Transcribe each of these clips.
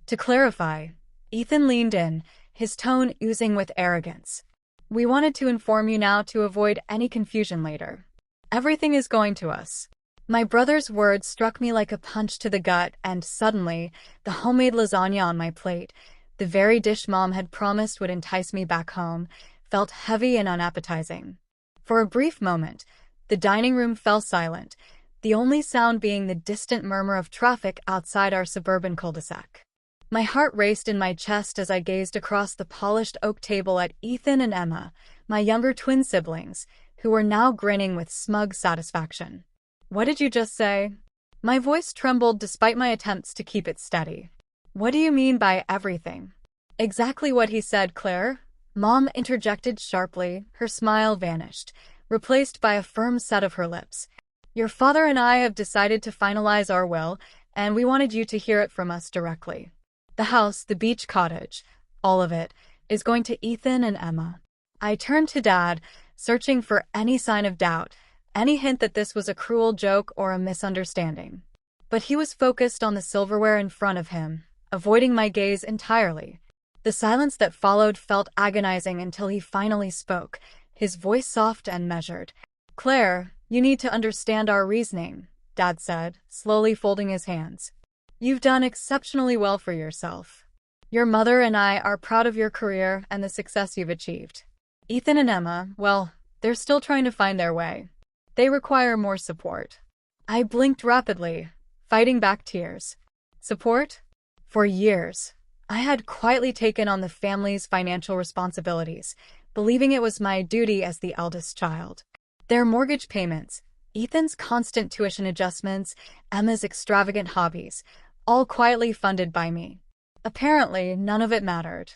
To clarify, Ethan leaned in, his tone oozing with arrogance. We wanted to inform you now to avoid any confusion later. Everything is going to us. My brother's words struck me like a punch to the gut, and suddenly, the homemade lasagna on my plate, the very dish Mom had promised would entice me back home, felt heavy and unappetizing. For a brief moment, the dining room fell silent, the only sound being the distant murmur of traffic outside our suburban cul-de-sac. My heart raced in my chest as I gazed across the polished oak table at Ethan and Emma, my younger twin siblings, who were now grinning with smug satisfaction. What did you just say? My voice trembled despite my attempts to keep it steady. What do you mean by everything? Exactly what he said, Claire. Mom interjected sharply, her smile vanished, replaced by a firm set of her lips. Your father and I have decided to finalize our will, and we wanted you to hear it from us directly. The house, the beach cottage, all of it, is going to Ethan and Emma. I turned to Dad, searching for any sign of doubt, any hint that this was a cruel joke or a misunderstanding. But he was focused on the silverware in front of him, avoiding my gaze entirely. The silence that followed felt agonizing until he finally spoke, his voice soft and measured. Claire, you need to understand our reasoning, Dad said, slowly folding his hands. You've done exceptionally well for yourself. Your mother and I are proud of your career and the success you've achieved. Ethan and Emma, well, they're still trying to find their way. They require more support. I blinked rapidly, fighting back tears. Support? For years, I had quietly taken on the family's financial responsibilities, believing it was my duty as the eldest child. Their mortgage payments, Ethan's constant tuition adjustments, Emma's extravagant hobbies, all quietly funded by me. Apparently, none of it mattered.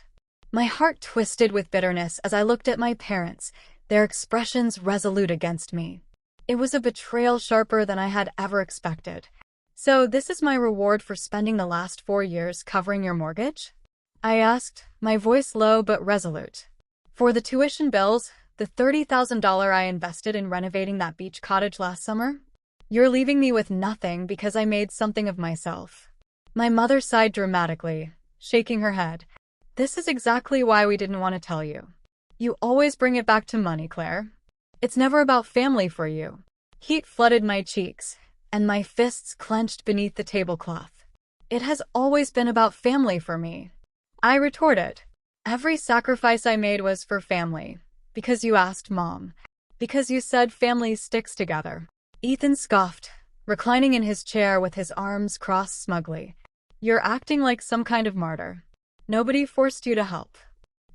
My heart twisted with bitterness as I looked at my parents, their expressions resolute against me. It was a betrayal sharper than I had ever expected. So this is my reward for spending the last 4 years covering your mortgage? I asked, my voice low but resolute. For the tuition bills, the $30,000 I invested in renovating that beach cottage last summer? You're leaving me with nothing because I made something of myself. My mother sighed dramatically, shaking her head. This is exactly why we didn't want to tell you. You always bring it back to money, Claire. It's never about family for you. Heat flooded my cheeks, and my fists clenched beneath the tablecloth. It has always been about family for me. I retorted. Every sacrifice I made was for family. Because you asked, Mom. Because you said family sticks together. Ethan scoffed, reclining in his chair with his arms crossed smugly. You're acting like some kind of martyr. Nobody forced you to help.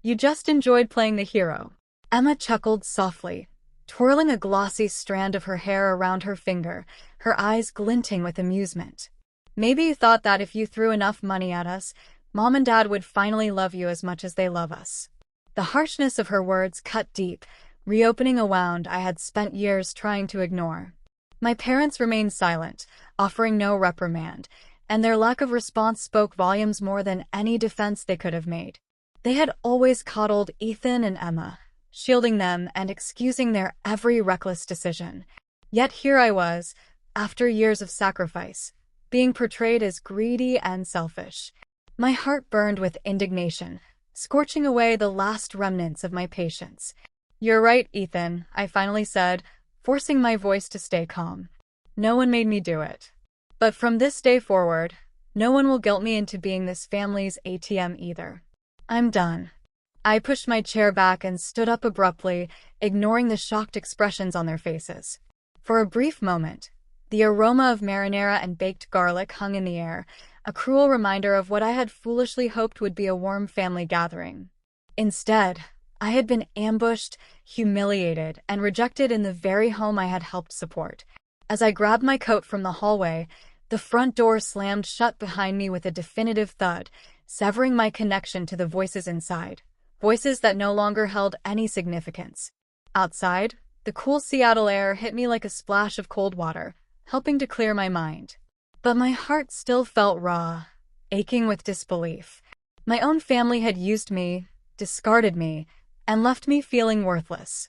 You just enjoyed playing the hero. Emma chuckled softly, twirling a glossy strand of her hair around her finger, her eyes glinting with amusement. Maybe you thought that if you threw enough money at us, Mom and Dad would finally love you as much as they love us. The harshness of her words cut deep, reopening a wound I had spent years trying to ignore. My parents remained silent, offering no reprimand, and their lack of response spoke volumes more than any defense they could have made. They had always coddled Ethan and Emma, shielding them and excusing their every reckless decision. Yet here I was, after years of sacrifice, being portrayed as greedy and selfish. My heart burned with indignation, scorching away the last remnants of my patience. You're right, Ethan, I finally said, forcing my voice to stay calm. No one made me do it. But from this day forward, no one will guilt me into being this family's ATM either. I'm done. I pushed my chair back and stood up abruptly, ignoring the shocked expressions on their faces. For a brief moment, the aroma of marinara and baked garlic hung in the air, a cruel reminder of what I had foolishly hoped would be a warm family gathering. Instead, I had been ambushed, humiliated, and rejected in the very home I had helped support. As I grabbed my coat from the hallway, the front door slammed shut behind me with a definitive thud, severing my connection to the voices inside, voices that no longer held any significance. Outside, the cool Seattle air hit me like a splash of cold water, helping to clear my mind. But my heart still felt raw, aching with disbelief. My own family had used me, discarded me, and left me feeling worthless.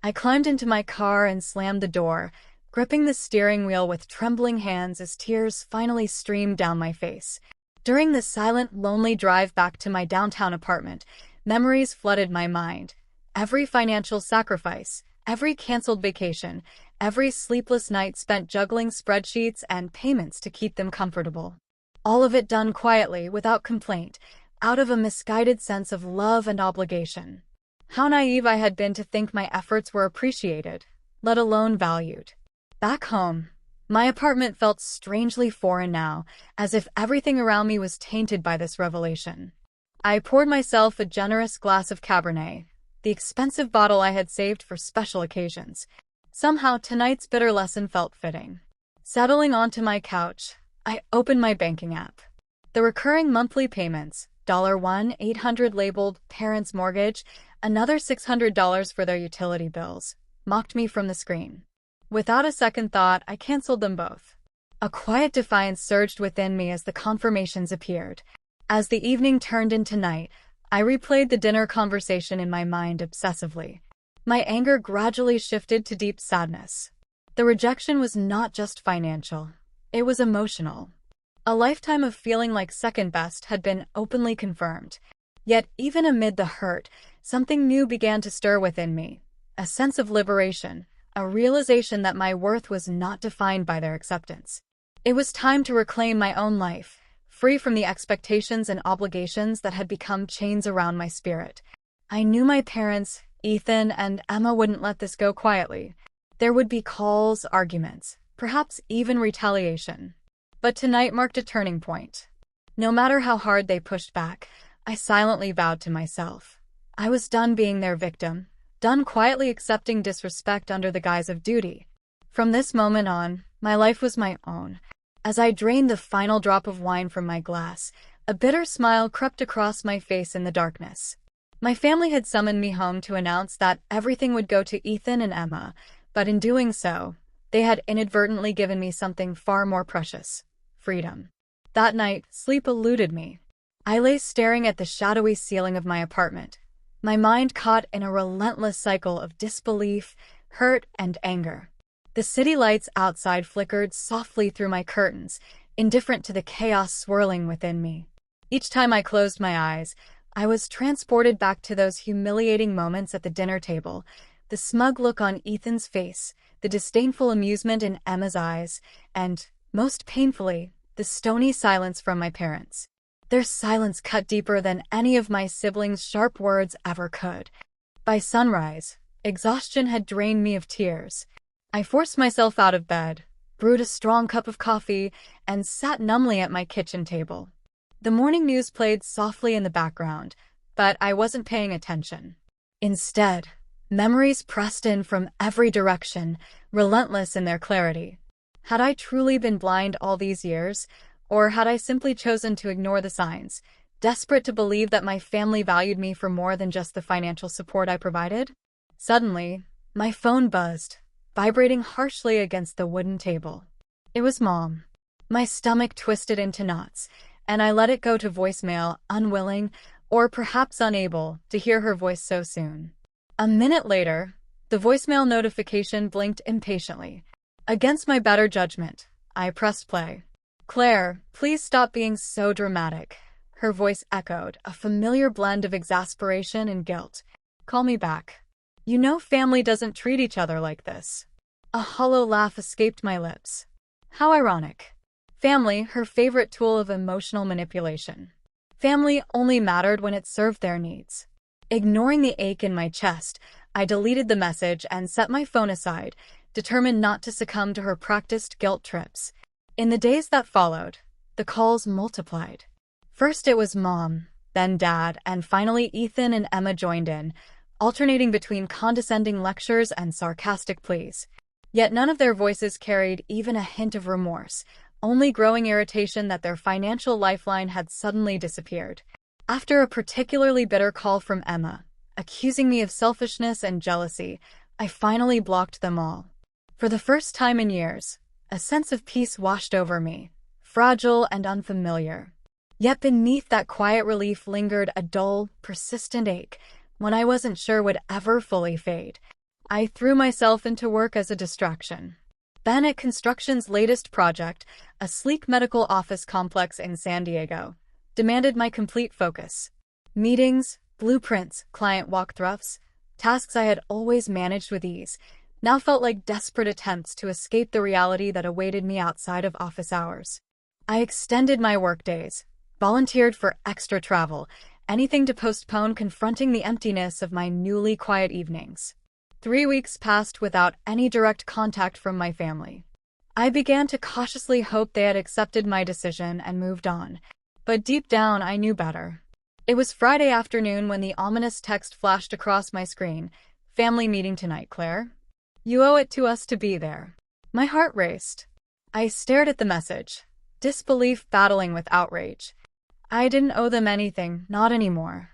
I climbed into my car and slammed the door, gripping the steering wheel with trembling hands as tears finally streamed down my face. During the silent, lonely drive back to my downtown apartment, memories flooded my mind. Every financial sacrifice, every canceled vacation, every sleepless night spent juggling spreadsheets and payments to keep them comfortable. All of it done quietly, without complaint, out of a misguided sense of love and obligation. How naive I had been to think my efforts were appreciated, let alone valued. Back home, my apartment felt strangely foreign now, as if everything around me was tainted by this revelation. I poured myself a generous glass of Cabernet, the expensive bottle I had saved for special occasions. Somehow tonight's bitter lesson felt fitting. Settling onto my couch, I opened my banking app. The recurring monthly payments, $1,800 labeled parents' mortgage, another $600 for their utility bills, mocked me from the screen. Without a second thought, I canceled them both. A quiet defiance surged within me as the confirmations appeared. As the evening turned into night, I replayed the dinner conversation in my mind obsessively. My anger gradually shifted to deep sadness. The rejection was not just financial, it was emotional. A lifetime of feeling like second best had been openly confirmed. Yet, even amid the hurt, something new began to stir within me. A sense of liberation, a realization that my worth was not defined by their acceptance. It was time to reclaim my own life, free from the expectations and obligations that had become chains around my spirit. I knew my parents, Ethan and Emma, wouldn't let this go quietly. There would be calls, arguments, perhaps even retaliation. But tonight marked a turning point. No matter how hard they pushed back, I silently vowed to myself. I was done being their victim, done quietly accepting disrespect under the guise of duty. From this moment on, my life was my own. As I drained the final drop of wine from my glass, a bitter smile crept across my face in the darkness. My family had summoned me home to announce that everything would go to Ethan and Emma, but in doing so, they had inadvertently given me something far more precious: freedom. That night, sleep eluded me. I lay staring at the shadowy ceiling of my apartment, my mind caught in a relentless cycle of disbelief, hurt, and anger. The city lights outside flickered softly through my curtains, indifferent to the chaos swirling within me. Each time I closed my eyes, I was transported back to those humiliating moments at the dinner table, the smug look on Ethan's face, the disdainful amusement in Emma's eyes, and, most painfully, the stony silence from my parents. Their silence cut deeper than any of my siblings' sharp words ever could. By sunrise, exhaustion had drained me of tears. I forced myself out of bed, brewed a strong cup of coffee, and sat numbly at my kitchen table. The morning news played softly in the background, but I wasn't paying attention. Instead, memories pressed in from every direction, relentless in their clarity. Had I truly been blind all these years, or had I simply chosen to ignore the signs, desperate to believe that my family valued me for more than just the financial support I provided? Suddenly, my phone buzzed, vibrating harshly against the wooden table. It was Mom. My stomach twisted into knots, and I let it go to voicemail, unwilling, or perhaps unable, to hear her voice so soon. A minute later, the voicemail notification blinked impatiently. Against my better judgment, I pressed play. "Claire, please stop being so dramatic." Her voice echoed, a familiar blend of exasperation and guilt. "Call me back. You know family doesn't treat each other like this." A hollow laugh escaped my lips. How ironic. Family, her favorite tool of emotional manipulation. Family only mattered when it served their needs. Ignoring the ache in my chest, I deleted the message and set my phone aside, determined not to succumb to her practiced guilt trips. In the days that followed, the calls multiplied. First it was Mom, then Dad, and finally Ethan and Emma joined in, alternating between condescending lectures and sarcastic pleas. Yet none of their voices carried even a hint of remorse, only growing irritation that their financial lifeline had suddenly disappeared. After a particularly bitter call from Emma, accusing me of selfishness and jealousy, I finally blocked them all. For the first time in years, a sense of peace washed over me, fragile and unfamiliar. Yet beneath that quiet relief lingered a dull, persistent ache, one I wasn't sure would ever fully fade. I threw myself into work as a distraction. Bennett Construction's latest project, a sleek medical office complex in San Diego, demanded my complete focus. Meetings, blueprints, client walkthroughs, tasks I had always managed with ease, now felt like desperate attempts to escape the reality that awaited me outside of office hours. I extended my workdays, volunteered for extra travel, anything to postpone confronting the emptiness of my newly quiet evenings. 3 weeks passed without any direct contact from my family. I began to cautiously hope they had accepted my decision and moved on, but deep down I knew better. It was Friday afternoon when the ominous text flashed across my screen. "Family meeting tonight, Claire. You owe it to us to be there." My heart raced. I stared at the message, disbelief battling with outrage. I didn't owe them anything, not anymore.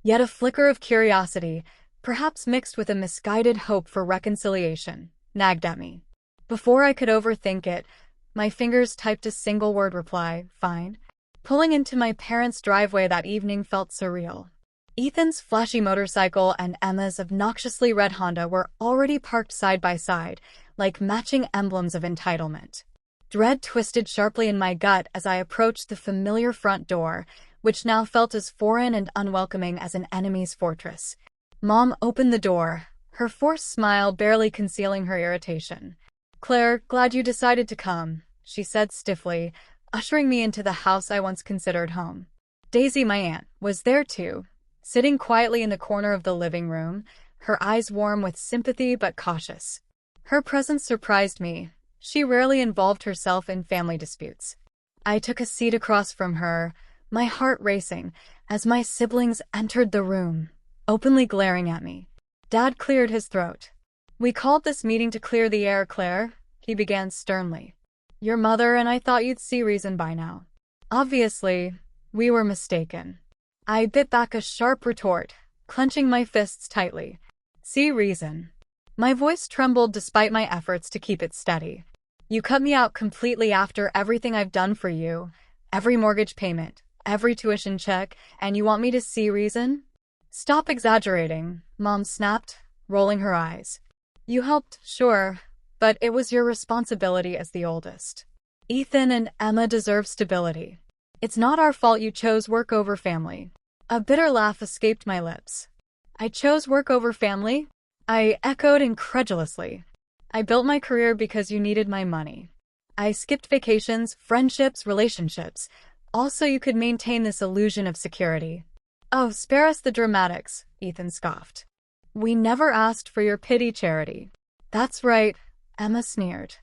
Yet a flicker of curiosity, perhaps mixed with a misguided hope for reconciliation, nagged at me. Before I could overthink it, my fingers typed a single-word reply, "Fine." Pulling into my parents' driveway that evening felt surreal. Ethan's flashy motorcycle and Emma's obnoxiously red Honda were already parked side by side, like matching emblems of entitlement. Dread twisted sharply in my gut as I approached the familiar front door, which now felt as foreign and unwelcoming as an enemy's fortress. Mom opened the door, her forced smile barely concealing her irritation. "Claire, glad you decided to come," she said stiffly, ushering me into the house I once considered home. Daisy, my aunt, was there too, sitting quietly in the corner of the living room, her eyes warm with sympathy but cautious. Her presence surprised me. She rarely involved herself in family disputes. I took a seat across from her, my heart racing, as my siblings entered the room, openly glaring at me. Dad cleared his throat. "We called this meeting to clear the air, Claire," he began sternly. "Your mother and I thought you'd see reason by now. Obviously, we were mistaken." I bit back a sharp retort, clenching my fists tightly. "See reason." My voice trembled despite my efforts to keep it steady. "You cut me out completely after everything I've done for you, every mortgage payment, every tuition check, and you want me to see reason?" "Stop exaggerating," Mom snapped, rolling her eyes. "You helped, sure, but it was your responsibility as the oldest. Ethan and Emma deserve stability. It's not our fault you chose work over family." A bitter laugh escaped my lips. "I chose work over family?" I echoed incredulously. "I built my career because you needed my money. I skipped vacations, friendships, relationships, all so you could maintain this illusion of security." "Oh, spare us the dramatics," Ethan scoffed. "We never asked for your pity, Charity." "That's right," Emma sneered.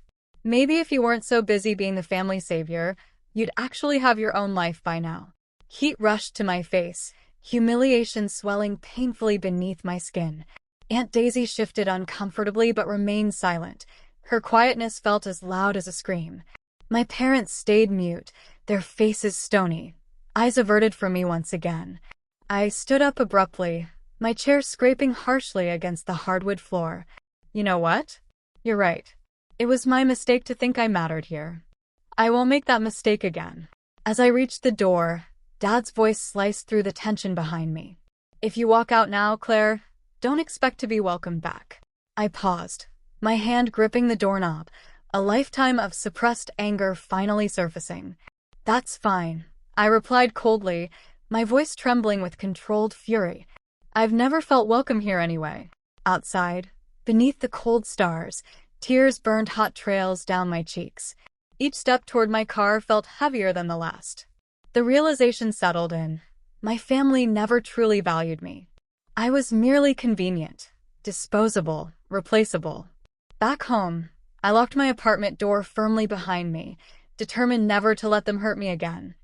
"Maybe if you weren't so busy being the family savior, you'd actually have your own life by now." Heat rushed to my face, humiliation swelling painfully beneath my skin. Aunt Daisy shifted uncomfortably but remained silent. Her quietness felt as loud as a scream. My parents stayed mute, their faces stony, eyes averted from me once again. I stood up abruptly, my chair scraping harshly against the hardwood floor. "You know what? You're right. It was my mistake to think I mattered here. I won't make that mistake again." As I reached the door, Dad's voice sliced through the tension behind me. "If you walk out now, Claire, don't expect to be welcomed back." I paused, my hand gripping the doorknob, a lifetime of suppressed anger finally surfacing. "That's fine," I replied coldly, my voice trembling with controlled fury. "I've never felt welcome here anyway." Outside, beneath the cold stars, tears burned hot trails down my cheeks. Each step toward my car felt heavier than the last. The realization settled in. My family never truly valued me. I was merely convenient, disposable, replaceable. Back home, I locked my apartment door firmly behind me, determined never to let them hurt me again.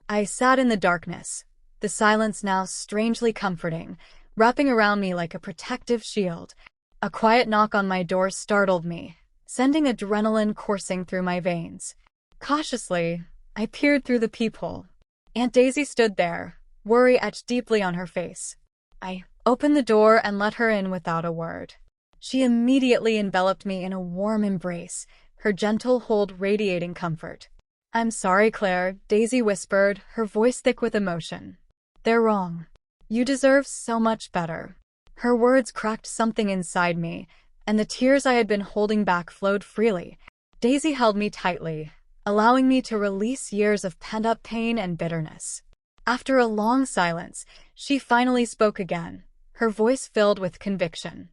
I sat in the darkness, the silence now strangely comforting, wrapping around me like a protective shield. A quiet knock on my door startled me, sending adrenaline coursing through my veins. Cautiously, I peered through the peephole. Aunt Daisy stood there, worry etched deeply on her face. I opened the door and let her in without a word. She immediately enveloped me in a warm embrace, her gentle hold radiating comfort. "I'm sorry, Claire," Daisy whispered, her voice thick with emotion. "They're wrong. You deserve so much better." Her words cracked something inside me, and the tears I had been holding back flowed freely. Daisy held me tightly, allowing me to release years of pent-up pain and bitterness. After a long silence, she finally spoke again, her voice filled with conviction.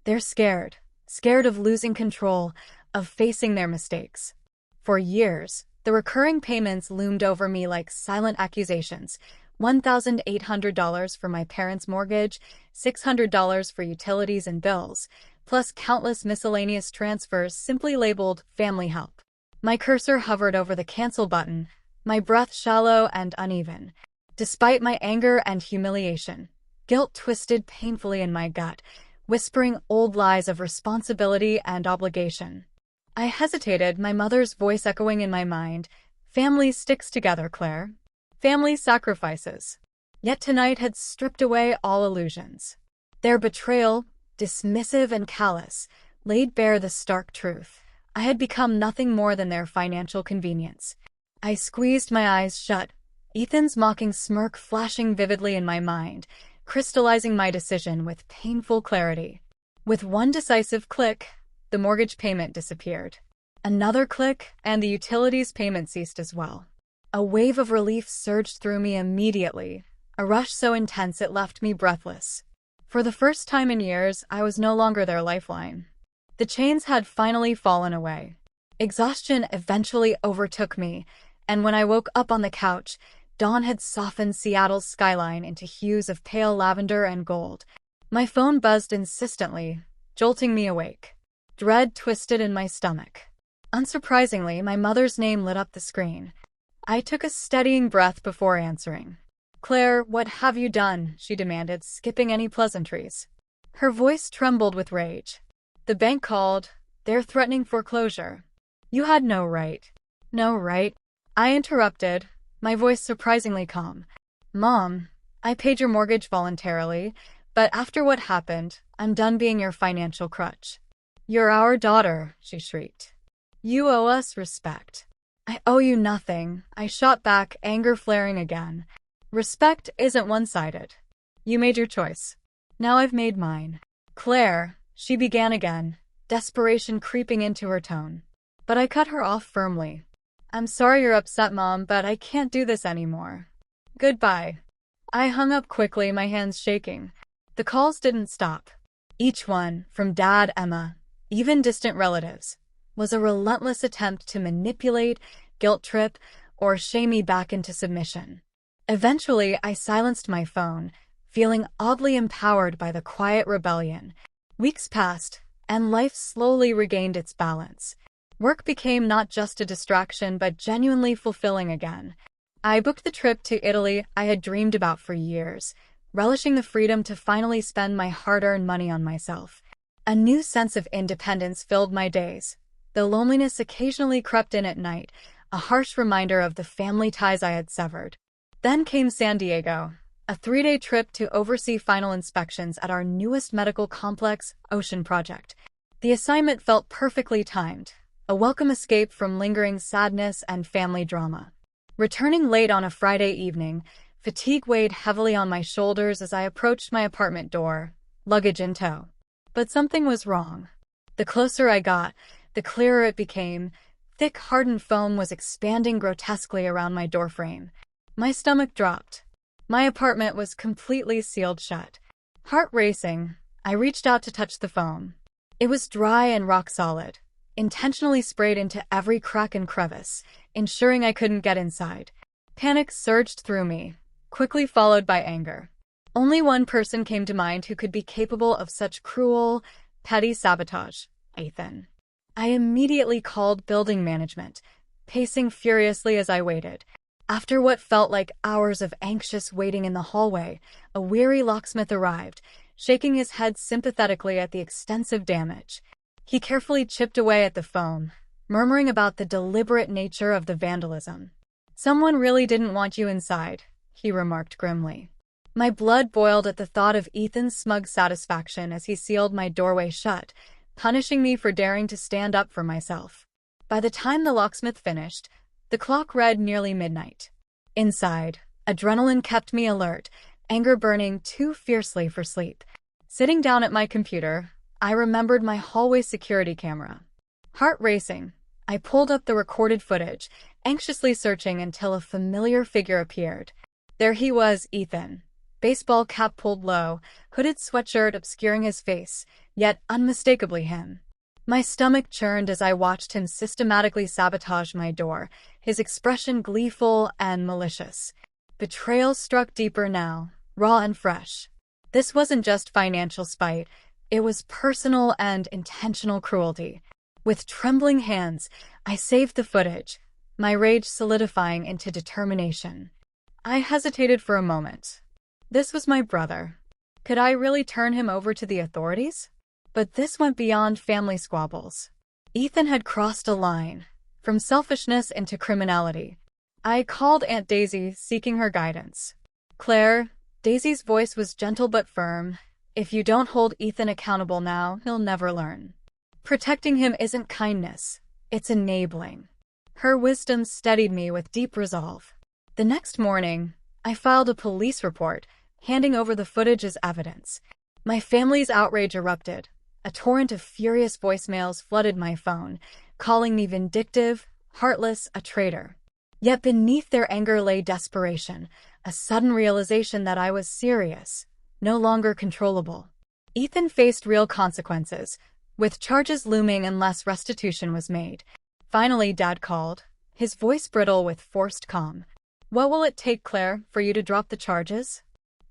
They're scared. Scared of losing control, of facing their mistakes. For years, the recurring payments loomed over me like silent accusations. $1,800 for my parents' mortgage, $600 for utilities and bills, plus countless miscellaneous transfers simply labeled family help. My cursor hovered over the cancel button, my breath shallow and uneven. Despite my anger and humiliation, guilt twisted painfully in my gut, whispering old lies of responsibility and obligation. I hesitated, my mother's voice echoing in my mind. Family sticks together, Claire. Family sacrifices. Yet tonight had stripped away all illusions. Their betrayal, dismissive and callous, laid bare the stark truth. I had become nothing more than their financial convenience. I squeezed my eyes shut, Ethan's mocking smirk flashing vividly in my mind, crystallizing my decision with painful clarity. With one decisive click, the mortgage payment disappeared. Another click, and the utilities payment ceased as well. A wave of relief surged through me immediately, a rush so intense it left me breathless. For the first time in years, I was no longer their lifeline. The chains had finally fallen away. Exhaustion eventually overtook me, and when I woke up on the couch, dawn had softened Seattle's skyline into hues of pale lavender and gold. My phone buzzed insistently, jolting me awake. Dread twisted in my stomach. Unsurprisingly, my mother's name lit up the screen. I took a steadying breath before answering. "Claire, what have you done?" she demanded, skipping any pleasantries. Her voice trembled with rage. "The bank called. They're threatening foreclosure." "You had no right." "No right?" I interrupted, my voice surprisingly calm. "Mom, I paid your mortgage voluntarily, but after what happened, I'm done being your financial crutch." "You're our daughter," she shrieked. "You owe us respect." "I owe you nothing," I shot back, anger flaring again. "Respect isn't one-sided. You made your choice. Now I've made mine." "Claire," she began again, desperation creeping into her tone. But I cut her off firmly. "I'm sorry you're upset, Mom, but I can't do this anymore. Goodbye." I hung up quickly, my hands shaking. The calls didn't stop. Each one, from Dad, Emma, even distant relatives, was a relentless attempt to manipulate, guilt-trip, or shame me back into submission. Eventually, I silenced my phone, feeling oddly empowered by the quiet rebellion. Weeks passed, and life slowly regained its balance. Work became not just a distraction, but genuinely fulfilling again. I booked the trip to Italy I had dreamed about for years, relishing the freedom to finally spend my hard-earned money on myself. A new sense of independence filled my days, though loneliness occasionally crept in at night, a harsh reminder of the family ties I had severed. Then came San Diego, a 3-day trip to oversee final inspections at our newest medical complex, Ocean Project. The assignment felt perfectly timed, a welcome escape from lingering sadness and family drama. Returning late on a Friday evening, fatigue weighed heavily on my shoulders as I approached my apartment door, luggage in tow. But something was wrong. The closer I got, the clearer it became. Thick, hardened foam was expanding grotesquely around my doorframe. My stomach dropped. My apartment was completely sealed shut. Heart racing, I reached out to touch the foam. It was dry and rock solid, intentionally sprayed into every crack and crevice, ensuring I couldn't get inside. Panic surged through me, quickly followed by anger. Only one person came to mind who could be capable of such cruel, petty sabotage: Ethan. I immediately called building management, pacing furiously as I waited. After what felt like hours of anxious waiting in the hallway, a weary locksmith arrived, shaking his head sympathetically at the extensive damage. He carefully chipped away at the foam, murmuring about the deliberate nature of the vandalism. "Someone really didn't want you inside," he remarked grimly. My blood boiled at the thought of Ethan's smug satisfaction as he sealed my doorway shut, punishing me for daring to stand up for myself. By the time the locksmith finished, the clock read nearly midnight. Inside, adrenaline kept me alert, anger burning too fiercely for sleep. Sitting down at my computer, I remembered my hallway security camera. Heart racing, I pulled up the recorded footage, anxiously searching until a familiar figure appeared. There he was, Ethan. Baseball cap pulled low, hooded sweatshirt obscuring his face, yet unmistakably him. My stomach churned as I watched him systematically sabotage my door, his expression gleeful and malicious. Betrayal struck deeper now, raw and fresh. This wasn't just financial spite, it was personal and intentional cruelty. With trembling hands, I saved the footage, my rage solidifying into determination. I hesitated for a moment. This was my brother. Could I really turn him over to the authorities? But this went beyond family squabbles. Ethan had crossed a line, from selfishness into criminality. I called Aunt Daisy, seeking her guidance. "Claire," Daisy's voice was gentle but firm, "if you don't hold Ethan accountable now, he'll never learn. Protecting him isn't kindness, it's enabling." Her wisdom steadied me with deep resolve. The next morning, I filed a police report, handing over the footage as evidence. My family's outrage erupted. A torrent of furious voicemails flooded my phone, calling me vindictive, heartless, a traitor. Yet beneath their anger lay desperation, a sudden realization that I was serious, no longer controllable. Ethan faced real consequences, with charges looming unless restitution was made. Finally, Dad called, his voice brittle with forced calm. "What will it take, Claire, for you to drop the charges?"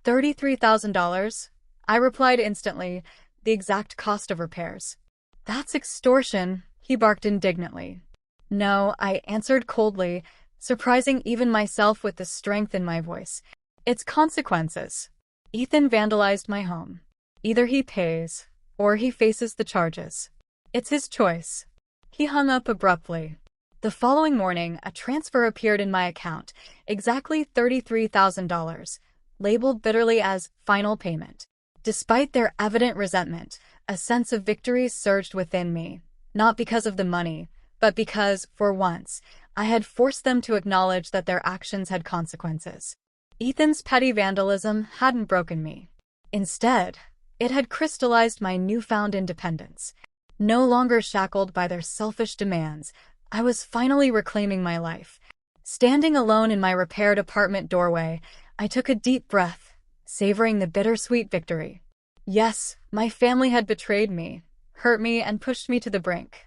$33,000. I replied instantly, the exact cost of repairs. "That's extortion," he barked indignantly. "No," I answered coldly, surprising even myself with the strength in my voice. "It's consequences. Ethan vandalized my home. Either he pays, or he faces the charges. It's his choice." He hung up abruptly. The following morning, a transfer appeared in my account, exactly $33,000, labeled bitterly as final payment. Despite their evident resentment, a sense of victory surged within me, not because of the money, but because, for once, I had forced them to acknowledge that their actions had consequences. Ethan's petty vandalism hadn't broken me. Instead, it had crystallized my newfound independence. No longer shackled by their selfish demands, I was finally reclaiming my life. Standing alone in my repaired apartment doorway, I took a deep breath, savoring the bittersweet victory. Yes, my family had betrayed me, hurt me, and pushed me to the brink.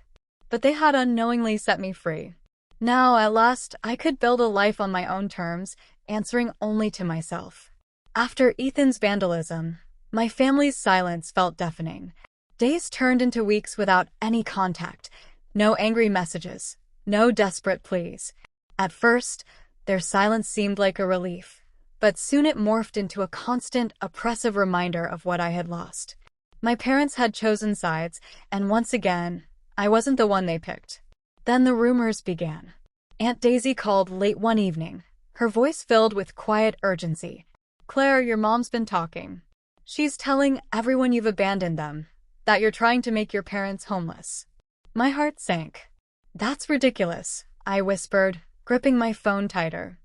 But they had unknowingly set me free. Now, at last, I could build a life on my own terms, answering only to myself. After Ethan's vandalism, my family's silence felt deafening. Days turned into weeks without any contact. No angry messages, no desperate pleas. At first, their silence seemed like a relief, but soon it morphed into a constant, oppressive reminder of what I had lost. My parents had chosen sides, and once again, I wasn't the one they picked. Then the rumors began. Aunt Daisy called late one evening, her voice filled with quiet urgency. "Claire, your mom's been talking. She's telling everyone you've abandoned them, that you're trying to make your parents homeless." My heart sank. "That's ridiculous," I whispered, gripping my phone tighter.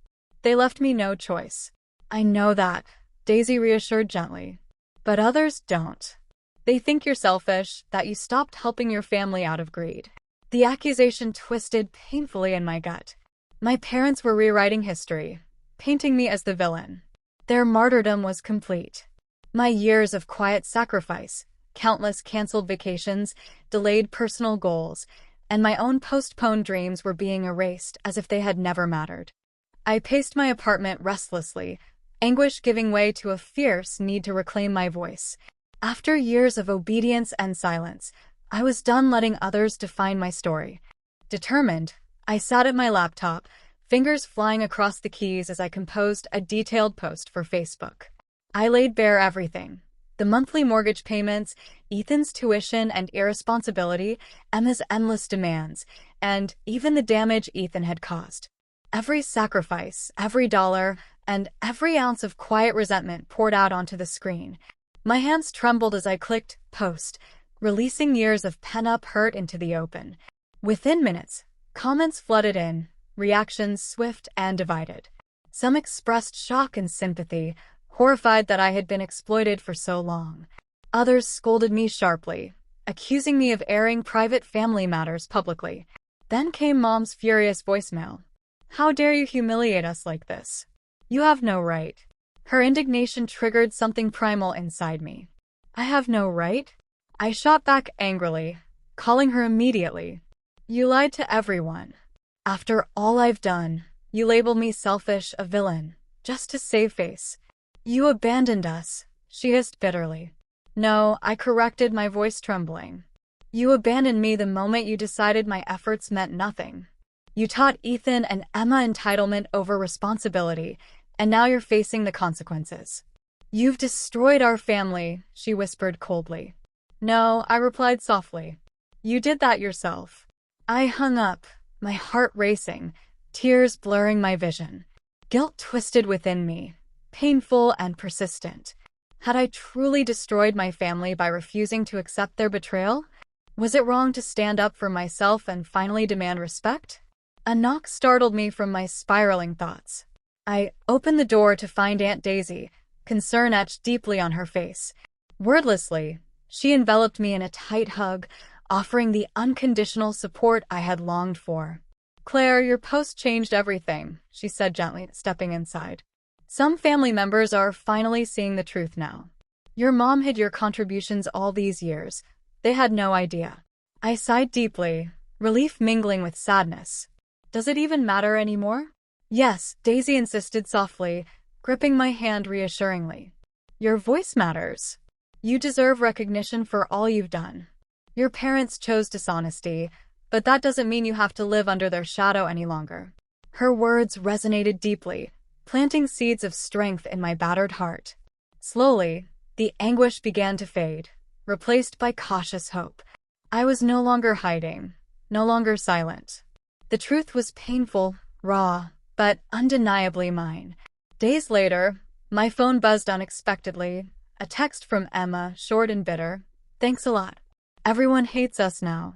"They left me no choice." "I know that," Daisy reassured gently. "But others don't. They think you're selfish, that you stopped helping your family out of greed." The accusation twisted painfully in my gut. My parents were rewriting history, painting me as the villain. Their martyrdom was complete. My years of quiet sacrifice, countless canceled vacations, delayed personal goals, and my own postponed dreams were being erased as if they had never mattered. I paced my apartment restlessly, anguish giving way to a fierce need to reclaim my voice. After years of obedience and silence, I was done letting others define my story. Determined, I sat at my laptop, fingers flying across the keys as I composed a detailed post for Facebook. I laid bare everything. The monthly mortgage payments, Ethan's tuition and irresponsibility, Emma's endless demands, and even the damage Ethan had caused. Every sacrifice, every dollar, and every ounce of quiet resentment poured out onto the screen. My hands trembled as I clicked post, releasing years of pent-up hurt into the open. Within minutes, comments flooded in, reactions swift and divided. Some expressed shock and sympathy, horrified that I had been exploited for so long. Others scolded me sharply, accusing me of airing private family matters publicly. Then came Mom's furious voicemail. How dare you humiliate us like this? You have no right. Her indignation triggered something primal inside me. I have no right? I shot back angrily, calling her immediately. You lied to everyone. After all I've done, you label me selfish, a villain, just to save face. You abandoned us, she hissed bitterly. No, I corrected, my voice trembling. You abandoned me the moment you decided my efforts meant nothing. You taught Ethan and Emma entitlement over responsibility, and now you're facing the consequences. You've destroyed our family, she whispered coldly. No, I replied softly. You did that yourself. I hung up, my heart racing, tears blurring my vision. Guilt twisted within me, painful and persistent. Had I truly destroyed my family by refusing to accept their betrayal? Was it wrong to stand up for myself and finally demand respect? A knock startled me from my spiraling thoughts. I opened the door to find Aunt Daisy, concern etched deeply on her face. Wordlessly, she enveloped me in a tight hug, offering the unconditional support I had longed for. Claire, your post changed everything, she said gently, stepping inside. Some family members are finally seeing the truth now. Your mom hid your contributions all these years. They had no idea. I sighed deeply, relief mingling with sadness. Does it even matter anymore? Yes, Daisy insisted softly, gripping my hand reassuringly. Your voice matters. You deserve recognition for all you've done. Your parents chose dishonesty, but that doesn't mean you have to live under their shadow any longer. Her words resonated deeply, planting seeds of strength in my battered heart. Slowly, the anguish began to fade, replaced by cautious hope. I was no longer hiding, no longer silent. The truth was painful, raw, but undeniably mine. Days later, my phone buzzed unexpectedly, a text from Emma, short and bitter. Thanks a lot. Everyone hates us now.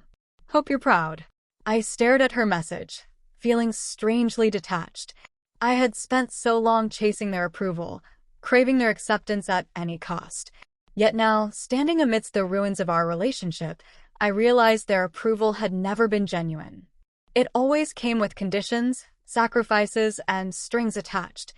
Hope you're proud. I stared at her message, feeling strangely detached. I had spent so long chasing their approval, craving their acceptance at any cost. Yet now, standing amidst the ruins of our relationship, I realized their approval had never been genuine. It always came with conditions, sacrifices, and strings attached.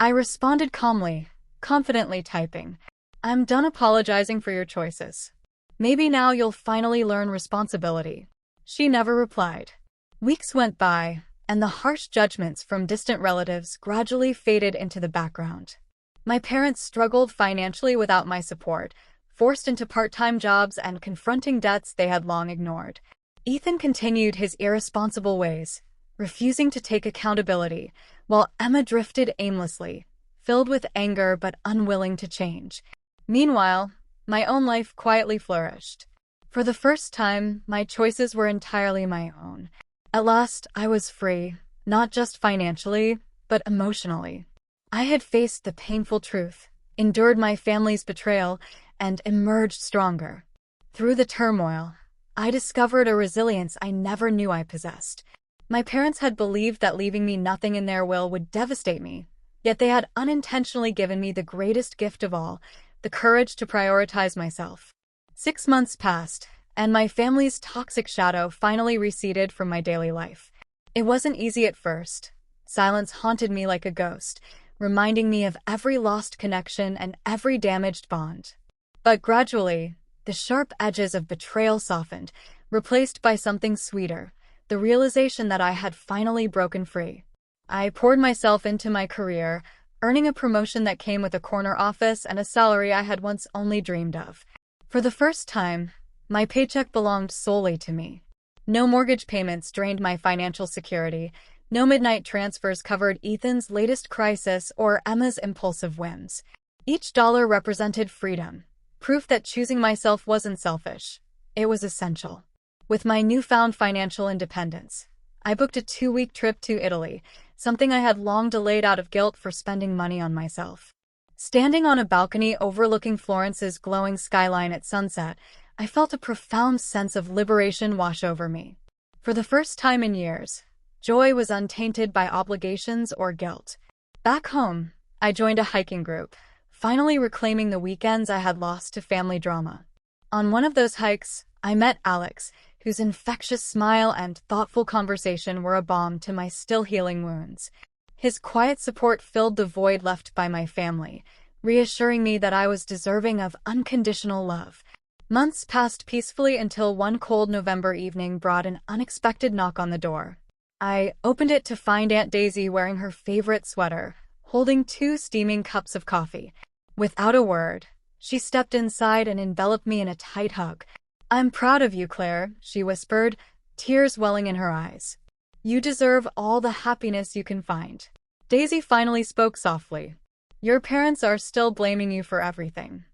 I responded calmly, confidently typing, I'm done apologizing for your choices. Maybe now you'll finally learn responsibility. She never replied. Weeks went by, and the harsh judgments from distant relatives gradually faded into the background. My parents struggled financially without my support, forced into part-time jobs and confronting debts they had long ignored. Ethan continued his irresponsible ways, refusing to take accountability, while Emma drifted aimlessly, filled with anger but unwilling to change. Meanwhile, my own life quietly flourished. For the first time, my choices were entirely my own. At last, I was free, not just financially, but emotionally. I had faced the painful truth, endured my family's betrayal, and emerged stronger. Through the turmoil, I discovered a resilience I never knew I possessed. My parents had believed that leaving me nothing in their will would devastate me, yet they had unintentionally given me the greatest gift of all, the courage to prioritize myself. 6 months passed, and my family's toxic shadow finally receded from my daily life. It wasn't easy at first. Silence haunted me like a ghost, reminding me of every lost connection and every damaged bond. But gradually, the sharp edges of betrayal softened, replaced by something sweeter, the realization that I had finally broken free. I poured myself into my career, earning a promotion that came with a corner office and a salary I had once only dreamed of. For the first time, my paycheck belonged solely to me. No mortgage payments drained my financial security. No midnight transfers covered Ethan's latest crisis or Emma's impulsive whims. Each dollar represented freedom, proof that choosing myself wasn't selfish. It was essential. With my newfound financial independence, I booked a 2-week trip to Italy, something I had long delayed out of guilt for spending money on myself. Standing on a balcony overlooking Florence's glowing skyline at sunset, I felt a profound sense of liberation wash over me. For the first time in years, joy was untainted by obligations or guilt. Back home, I joined a hiking group, finally reclaiming the weekends I had lost to family drama. On one of those hikes, I met Alex, whose infectious smile and thoughtful conversation were a balm to my still healing wounds. His quiet support filled the void left by my family, reassuring me that I was deserving of unconditional love. Months passed peacefully until one cold November evening brought an unexpected knock on the door. I opened it to find Aunt Daisy wearing her favorite sweater, holding 2 steaming cups of coffee. Without a word, she stepped inside and enveloped me in a tight hug. "I'm proud of you, Claire," she whispered, tears welling in her eyes. "You deserve all the happiness you can find." Daisy finally spoke softly. "Your parents are still blaming you for everything.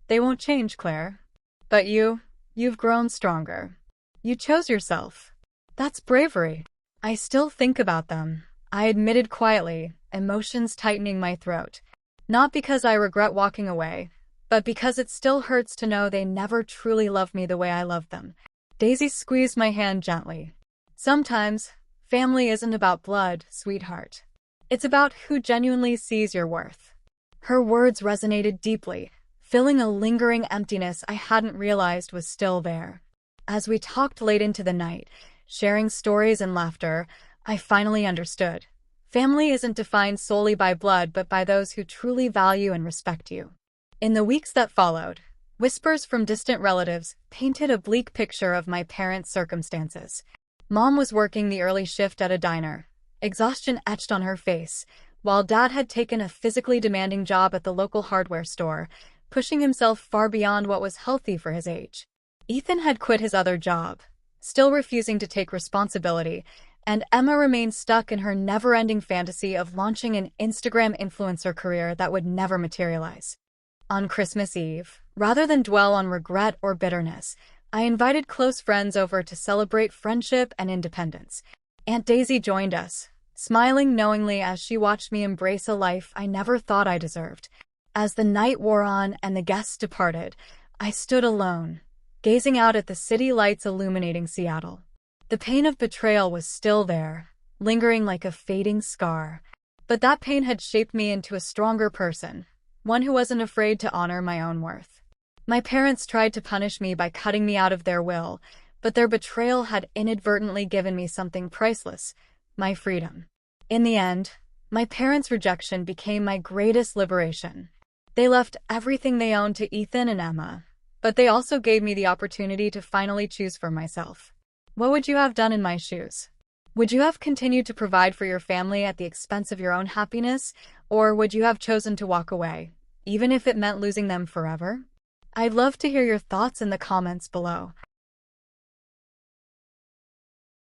They won't change, Claire. But you've grown stronger. You chose yourself. That's bravery." "I still think about them," I admitted quietly, emotions tightening my throat. Not because I regret walking away, but because it still hurts to know they never truly loved me the way I loved them. Daisy squeezed my hand gently. "Sometimes, family isn't about blood, sweetheart. It's about who genuinely sees your worth." Her words resonated deeply, filling a lingering emptiness I hadn't realized was still there. As we talked late into the night, sharing stories and laughter, I finally understood. Family isn't defined solely by blood but by those who truly value and respect you. In the weeks that followed, whispers from distant relatives painted a bleak picture of my parents' circumstances. Mom was working the early shift at a diner, exhaustion etched on her face, while Dad had taken a physically demanding job at the local hardware store, pushing himself far beyond what was healthy for his age. Ethan had quit his other job, still refusing to take responsibility, and Emma remained stuck in her never-ending fantasy of launching an Instagram influencer career that would never materialize. On Christmas Eve, rather than dwell on regret or bitterness, I invited close friends over to celebrate friendship and independence. Aunt Daisy joined us, smiling knowingly as she watched me embrace a life I never thought I deserved. As the night wore on and the guests departed, I stood alone, gazing out at the city lights illuminating Seattle. The pain of betrayal was still there, lingering like a fading scar. But that pain had shaped me into a stronger person, one who wasn't afraid to honor my own worth. My parents tried to punish me by cutting me out of their will, but their betrayal had inadvertently given me something priceless, my freedom. In the end, my parents' rejection became my greatest liberation. They left everything they owned to Ethan and Emma, but they also gave me the opportunity to finally choose for myself. What would you have done in my shoes? Would you have continued to provide for your family at the expense of your own happiness, or would you have chosen to walk away, even if it meant losing them forever? I'd love to hear your thoughts in the comments below.